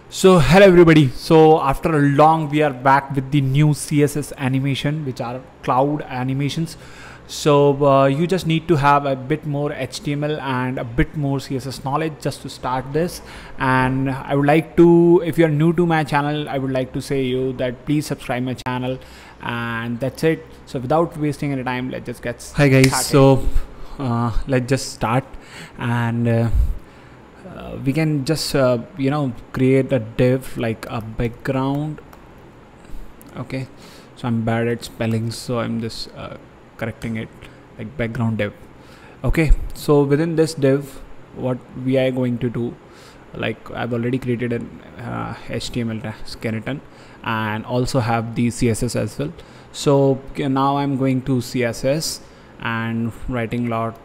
So hello everybody. So after a long we are back with the new CSS animation, which are cloud animations. So you just need to have a bit more HTML and a bit more CSS knowledge just to start this. And I would like to, if you are new to my channel, I would like to say you that please subscribe my channel, and that's it. So without wasting any time, let's just get started. Hi guys. So let's just start, and we can just create a div like a background. Okay, so I'm bad at spelling, so I'm just correcting it like background div. Okay, so within this div, what we are going to do, like I've already created an HTML skeleton and also have the CSS as well. So now I'm going to CSS and writing lot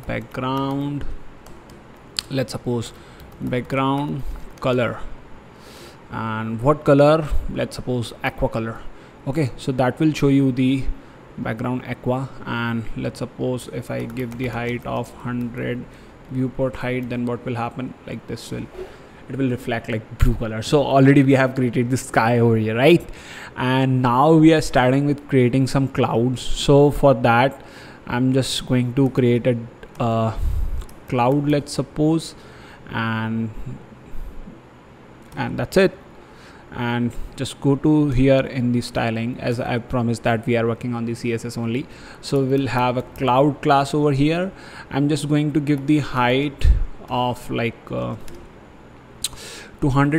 background, let's suppose background color, and what color, let's suppose aqua color. Okay, so that will show you the background aqua, and let's suppose if I give the height of 100 viewport height, then what will happen, like this it will reflect like blue color. So already we have created the sky over here, right? And now we are starting with creating some clouds. So for that I'm just going to create a cloud, let's suppose, and that's it. And just go to here in the styling, as I promised that we are working on the CSS only. So we'll have a cloud class over here. I'm just going to give the height of like 200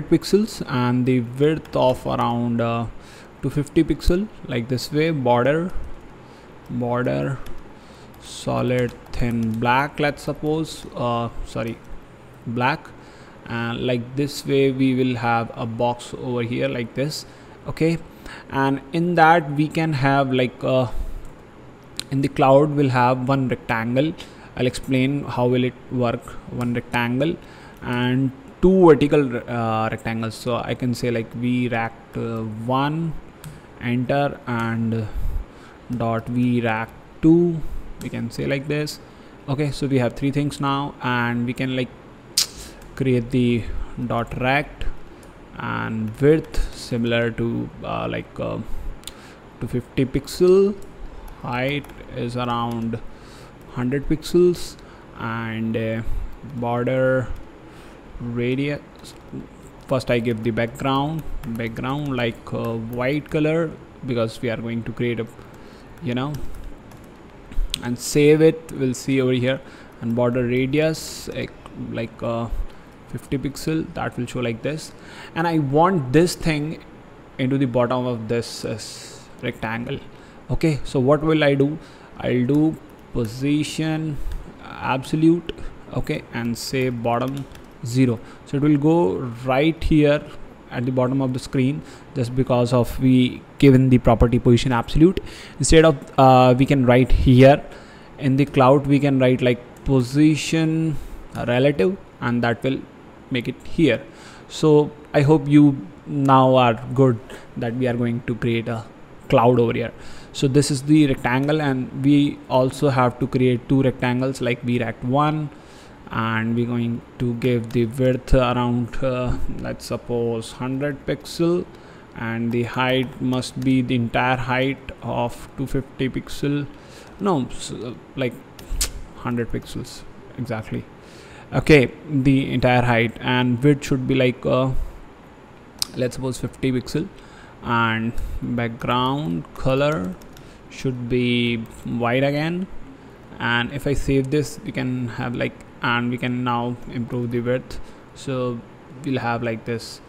pixels and the width of around 250 pixel, like this way. Border solid thin black, let's suppose, black, and like this way we will have a box over here like this. Okay, and in that we can have like in the cloud we'll have one rectangle. I'll explain how will it work. One rectangle and two vertical rectangles. So I can say like vrect1 enter and dot vrect2, we can say like this. Okay, so we have three things now, and we can like create the dot rect and width similar to 250 pixel, height is around 100 pixels, and border radius, first I give the background like white color, because we are going to create a and save it. We'll see over here, and border radius like 50 pixel, that will show like this. And I want this thing into the bottom of this rectangle. Okay, so what will I do? I'll do position absolute, okay, and say bottom 0. So it will go right here at the bottom of the screen, just because of we given the property position absolute. Instead of we can write here in the cloud, we can write like position relative, and that will make it here. So I hope you now are good that we are going to create a cloud over here. So this is the rectangle, and we also have to create two rectangles like vrect1, and we're going to give the width around let's suppose 100 pixel, and the height must be the entire height of 250 pixel, no, so like 100 pixels exactly. Okay, the entire height, and width should be like let's suppose 50 pixel, and background color should be white again. And if I save this, we can have like, and we can now improve the width, so we'll have like this,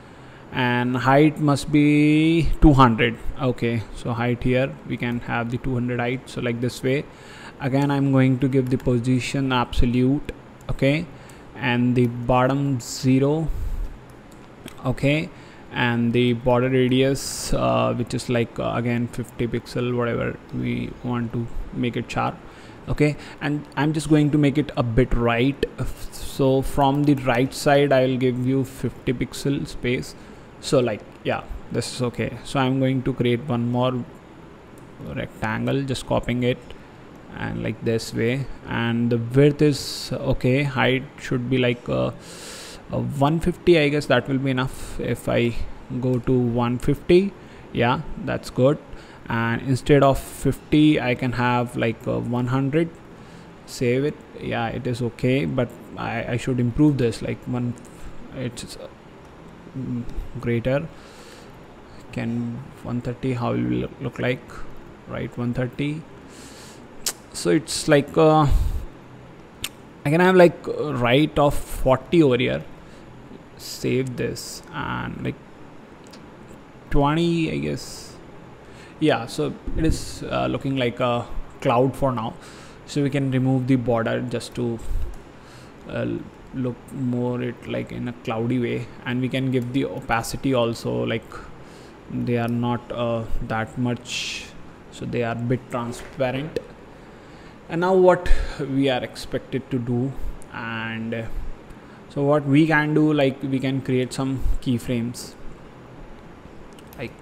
and height must be 200. Okay, so height here we can have the 200 height, so like this way. Again I'm going to give the position absolute, okay, and the bottom 0, okay, and the border radius which is like again 50 pixel, whatever we want to make it sharp. Okay, and I'm just going to make it a bit right, so from the right side I will give you 50 pixel space. So like, yeah, this is okay. So I'm going to create one more rectangle, just copying it, and like this way, and the width is okay. Height should be like 150, I guess that will be enough. If I go to 150, yeah, that's good. And instead of 50 I can have like 100. Save it. Yeah, it is okay, but I should improve this, like it's greater. Can 130, how will it look like? Right, 130. So it's like I can have like right of 40 over here. Save this, and like 20, I guess. Yeah, so it is looking like a cloud for now. So we can remove the border just to look more it like in a cloudy way, and we can give the opacity also, like they are not that much, so they are a bit transparent. And now what we are expected to do, and so what we can do, like we can create some keyframes, like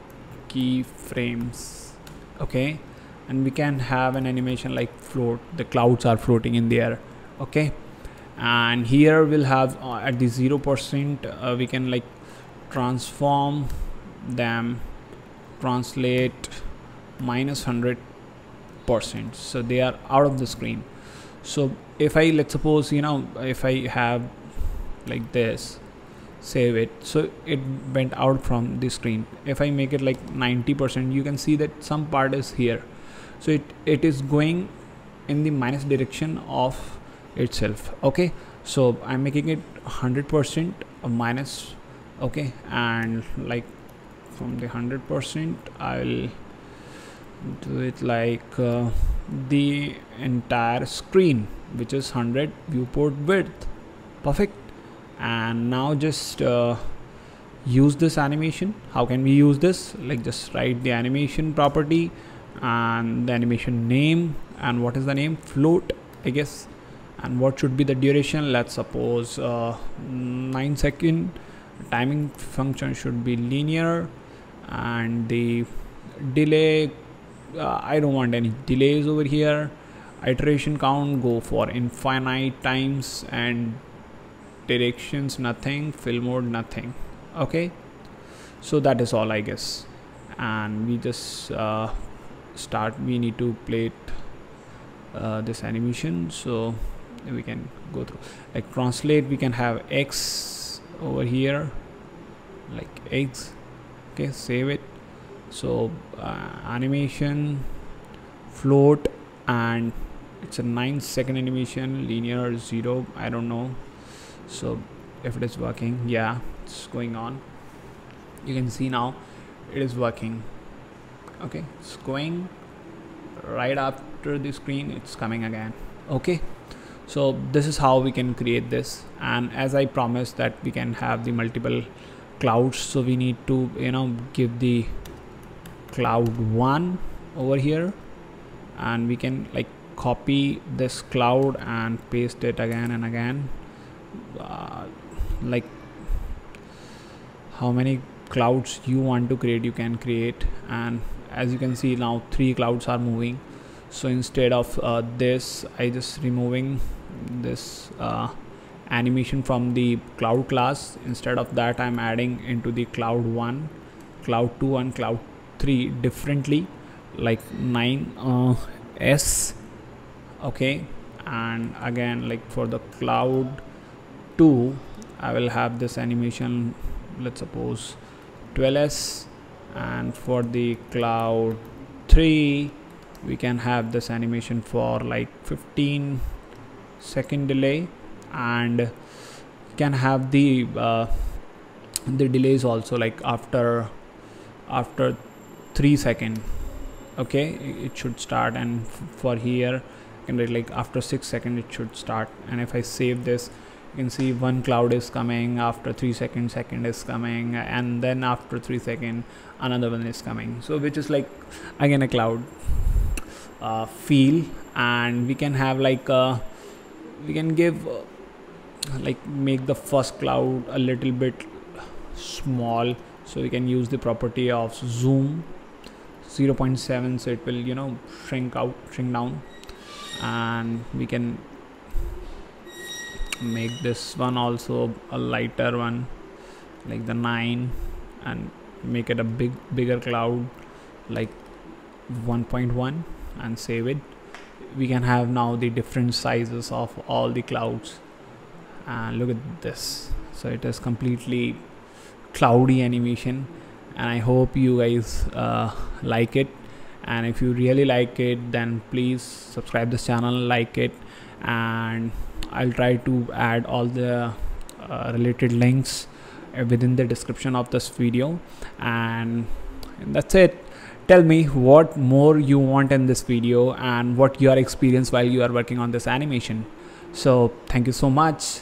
keyframes, okay, and we can have an animation like float, the clouds are floating in the air, okay. And here we'll have at the 0% we can like transform them, translate -100%, so they are out of the screen. So if I, let's suppose, you know, if I have like this, save it, so it went out from the screen. If I make it like 90%, you can see that some part is here, so it is going in the minus direction of itself, okay. So I'm making it 100% minus, okay, and like from the 100% I'll do it like the entire screen, which is 100 viewport width. Perfect. And now just use this animation. How can we use this? Like just write the animation property and the animation name, and what is the name? Float, I guess. And what should be the duration? Let's suppose 9 second. Timing function should be linear, and the delay, I don't want any delays over here. Iteration count, go for infinite times, and directions nothing, fill mode nothing, okay. So that is all, I guess. And we just we need to play it, this animation, so we can go through like translate. We can have X over here, like X, okay. Save it. So animation float, and it's a 9-second animation, linear 0, I don't know. So if it is working, yeah, it's going on. You can see now it is working, okay. It's going right after the screen, it's coming again, okay. So this is how we can create this. And as I promised that we can have the multiple clouds, so we need to, you know, give the cloud 1 over here, and we can like copy this cloud and paste it again and again. Like how many clouds you want to create, you can create. And as you can see now 3 clouds are moving. So instead of this, I just removing this animation from the cloud class. Instead of that, I'm adding into the cloud 1, cloud 2 and cloud 3 differently, like 9s, okay. And again, like for the cloud 2, I will have this animation, let's suppose 12s, and for the cloud 3 we can have this animation for like 15-second delay, and can have the delays also, like after 3 seconds, okay, it should start. And for here you can write like after 6 seconds it should start. And if I save this, you can see one cloud is coming, after 3 seconds second is coming, and then after 3 seconds another one is coming. So which is like again a cloud feel. And we can have like we can give like make the first cloud a little bit small, so we can use the property of zoom 0.7, so it will, you know, shrink down. And we can make this one also a lighter one, like the 9, and make it a bigger cloud, like 1.1, and save it. We can have now the different sizes of all the clouds, and look at this. So it is completely cloudy animation, and I hope you guys like it. And if you really like it, then please subscribe this channel, like it, and I'll try to add all the related links within the description of this video. And that's it. Tell me what more you want in this video and what your experience while you are working on this animation. So thank you so much.